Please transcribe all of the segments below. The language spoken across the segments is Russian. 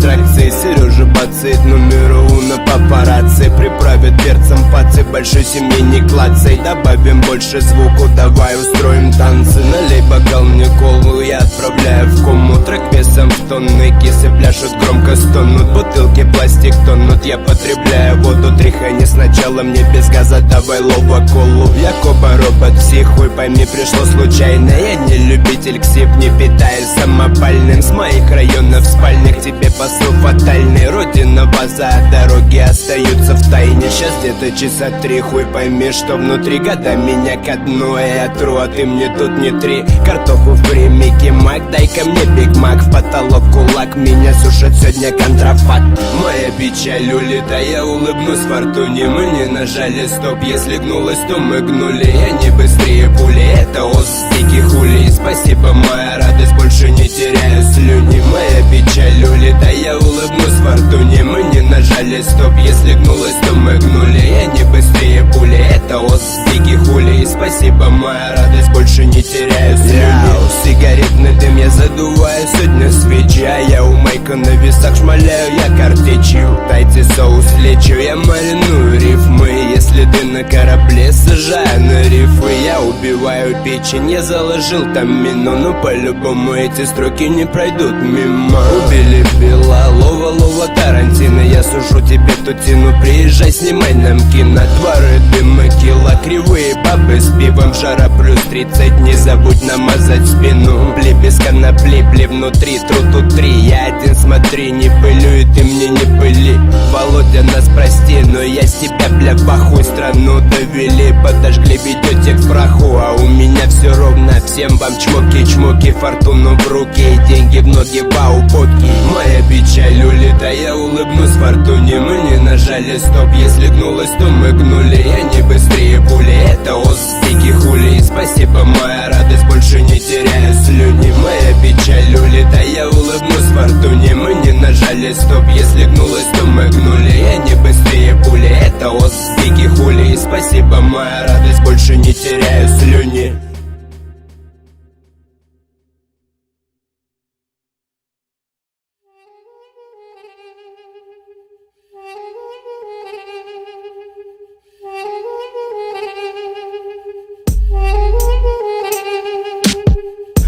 аттракции. Сережа Бацит, номер уно папарацци. Приправят перцем пацы, большой семьи не клацай. Добавим больше звуку, давай устроим танцы. Налей бокал мне колу, я отправляю в кому. Трек весом в тонны, кисы пляшут, громко стонут. Бутылки пластик тонут, я потребляю воду. Тряхани сначала, мне без газа, давай лоба колу. Якоба робот, психуй, пойми, пришло случайно. Я не любитель ксип, не питаюсь самопальным. С моих районов спальных тебе посыл фатальный. Родина база, дороги остаются в тайне. Сейчас где-то часа 3, хуй пойми, что внутри. Года меня ко дну, я тру, а ты мне тут не три. Картоху фри, Микки Мак, дай-ка мне Биг Мак. В потолок кулак, меня сушит сегодня контрафакт. Моя печаль улета, я улыбнусь фортуне. Мы не нажали стоп, если гнулась, то мы гнули. Я не быстрее пули, это ос диких улей. Спасибо, моя радость, больше не теряю слюни. Моя печаль улета, я улыбнусь фортуне. Мы не нажали стоп, если гнулась, то мы гнули. Я не быстрее пули, это ос диких улей. Спасибо, моя радость, больше не теряю слюни. Сигаретный дым я задуваю, сегодня свечи. А я у Майка на весах шмаляю, я картечью. Дайте соус, лечу, я мариную рифмы. Если ты на корабле, сажаю на рифы. Я убиваю печень, я заложил там мину. Но по-любому эти строки не пройдут мимо. Убили Билла, лова Тарантино. Я сушу тебе тутину, приезжай, снимай нам кино. Дворы, дымы, кило, кривые бабы с пивом. Жара плюс 30, не забудь намазать спину. Бли без конопли, бли внутри, тру тут 3. Я один, смотри, не пылю, и ты мне не пыли. Володя, нас прости, но я с тебя, бля, в ахуй. Страну довели, подожгли, ведете к праху. А у меня все ровно, всем вам чмоки-чмоки. Фортуну в руки и деньги в ноги, вау, поки. Моя печаль улета, я улыбнусь фортуне. Мы не нажали стоп, если гнулась, то мы гнули. Я не быстрее пули, это ос диких улей. Спасибо, моя радость, больше не теряю слюни. Моя печаль улета, я улыбнусь фортуне. Мы не нажали стоп, если гнулась, то мы гнули. Я не быстрее пули, это ос диких улей. Спасибо, моя радость, больше не теряю слюни.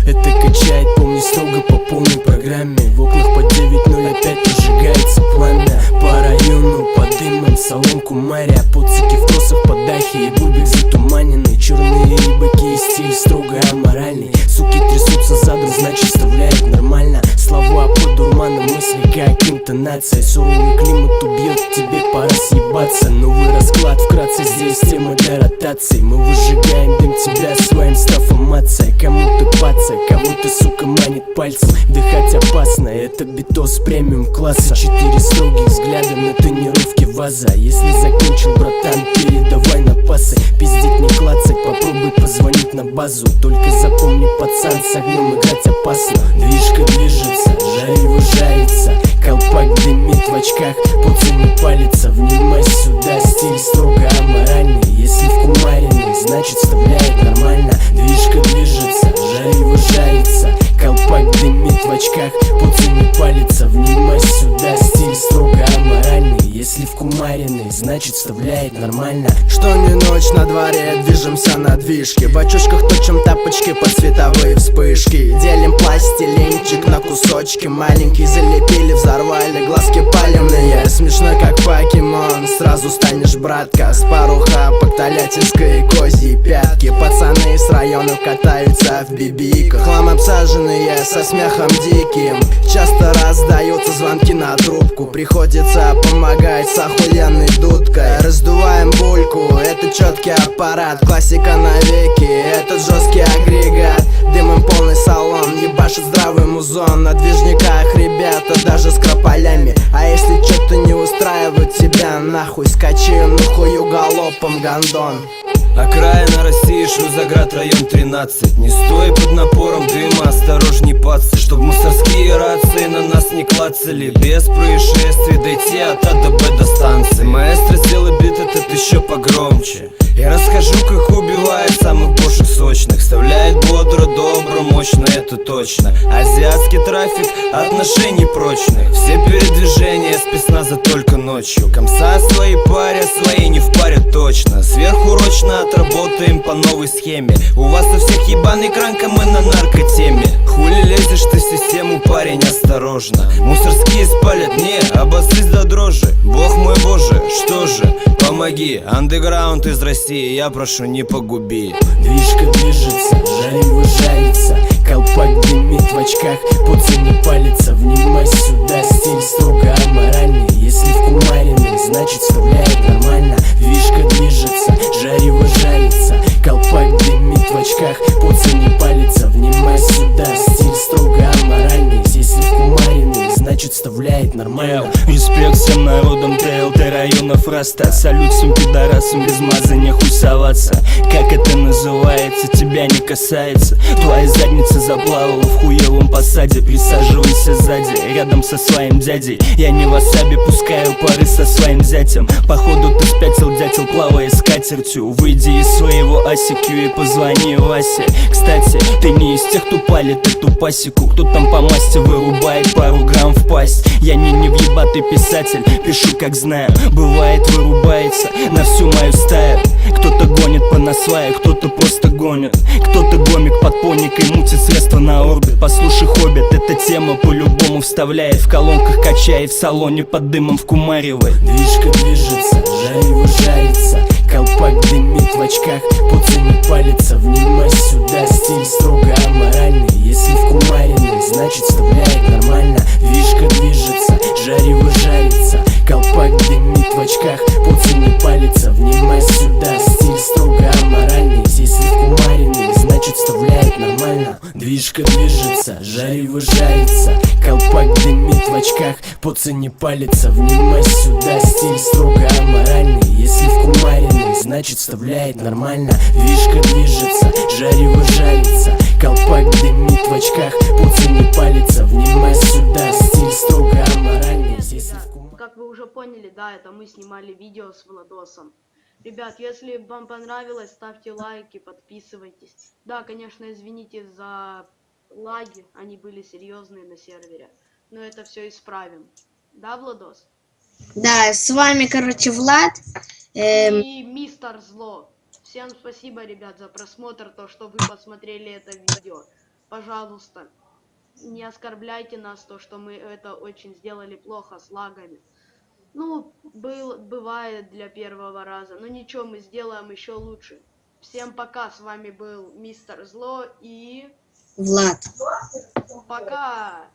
Это качает, помни, строго по полной программе. В окнах по 9:05 зажигается пламя. По району, под дымом, соломку моря. Пуцики в тросах, по дахе и бульбик затуманенный. Черные рыбаки и стиль строго аморальный. Суки трясутся задом, значит вставляет нормально. Слова под дурманом, мысли как интонация. Суровый климат убьет, тебе пора съебаться. Новый расклад, вкратце здесь тема для ротации. Мы выжигаем дым тебя своим стафомацией. Кому ты паца, кого-то, сука, манит пальцем. Дыхать опасно, это битос премиум класса. 4 строгих взгляда на тренировке ваза. Если закончил, братан, передавай на пасы. Пиздить не клацать, попробуй позвонить на базу. Только запомни, пацан, с огнем играть опасно. Движка движется, жарево жарится. Колпак дымит в очках, пуцами палится. Внимай сюда, стиль строго аморальный. Если вкумаренный, значит вставляет нормально. Движка движется, жарево жарится. Колпак дымит в очках, пуцами палится. Внимай сюда, стиль строго аморальный. Если вкумаренный, значит вставляет нормально. Что не ночь на дворе, движемся на движке. В очушках точим тапочки под световые вспышки. Делим пластилинчик на кусочки. Маленький залепили, взорвали, глазки палевные. Смешно как покемон, сразу станешь братка. С пару хапок, тольяттинской и козьи пятки. Пацаны с районов катаются в бибиках. Хлам обсаженные, со смехом диким. Часто раздаются звонки на трубку. Приходится помогать с охуенной дудкой. Раздуваем бульку, это четкий аппарат. Классика навеки, этот жесткий агрегат. Дымом полный салон, ебашит здравый музон. На движниках ребята даже с крополями. А если что-то не устраивает тебя, нахуй скачи, ну хую галопом, гондон. Окраина России, Шузаград, район 13. Не стой под напором дыма, осторожней, пацы. Чтоб мусорские рации на нас не клацали. Без происшествий дойти от А до Б до станции. Маэстро, сделай бит этот еще погромче. Я расскажу, как убивает самых бошек сочных. Вставляет бодро, добро, мощно, это точно. Азиатский трафик, отношений прочных. Все перед база только ночью. Комса свои паря, свои не в паре точно. Сверхурочно отработаем по новой схеме. У вас у всех ебаный кранка, мы на наркотеме. Хули лезешь ты в систему, парень, осторожно. Мусорские спалят, не, обосрись до дрожи. Бог мой боже, что же, помоги. Андеграунд из России, я прошу, не погуби. Движка движется, жарево жарится, колпак дымит в очках, пуца не палится. Внимай сюда, стиль строго аморальный. Если в кумариной, значит вставляет нормально. Движка движется, жарево жарится, колпак дымит в очках, пуца не палится. Внимай сюда, стиль строго аморальный. Если в кумариной, значит вставляет нормально. Респект всем народам ТЛТ районов Раста. Салют всем пидорасам, без мазания хуй соваться. Как это называется, тебя не касается. Твоя задница заплавала в хуевом посаде. Присаживайся сзади, рядом со своим дядей. Я не васаби, пускаю пары со своим зятем. Походу ты спятил, дятел, плавая с катертью. Выйди из своего асикю и позвони Васе. Кстати, ты не из тех, кто палит эту пасеку, кто там по масти вырубает пару грамм в пасть. Я не въебатый писатель, пишу как знаю. Бывает вырубается на всю мою стаю. Кто-то гонит по насваю, кто-то просто гонит. Кто-то гомик под поникой мутит средства на орбит. Послушай, хоббит, эта тема по-любому вставляет. В колонках качает, в салоне под дымом вкумаривает. Движка движется, жарево жарится, колпак дымит в очках, пуца не палится. Внимай сюда, стиль строго аморальный. Если в кумариной, значит вставляет нормально. Движка движется, жарево жарится, колпак дымит в очках, пуца не палится. Внимай сюда, стиль строго аморальный. Если в кумариной, значит вставляет нормально. Движка движется, жарево жарится, колпак дымит в очках, пуца не палится. Внимай сюда, стиль строго аморальный. Если в кумариной, значит вставляет нормально. Движка движется, жарево жарится, колпак дымит в очках, пуца не палится. Внимай сюда, стиль строго аморальный. Если в Как вы уже поняли, да, это мы снимали видео с Владосом. Ребят, если вам понравилось, ставьте лайки, подписывайтесь. Да, конечно, извините за лаги, они были серьезные на сервере. Но это все исправим. Да, Владос? Да, с вами, короче, Влад. И Мистер Зло. Всем спасибо, ребят, за просмотр, то, что вы посмотрели это видео. Пожалуйста, не оскорбляйте нас, то, что мы это очень сделали плохо с лагами. Ну, бывает для первого раза, но ничего, мы сделаем еще лучше. Всем пока, с вами был Мистер Зло и... Влад. Пока!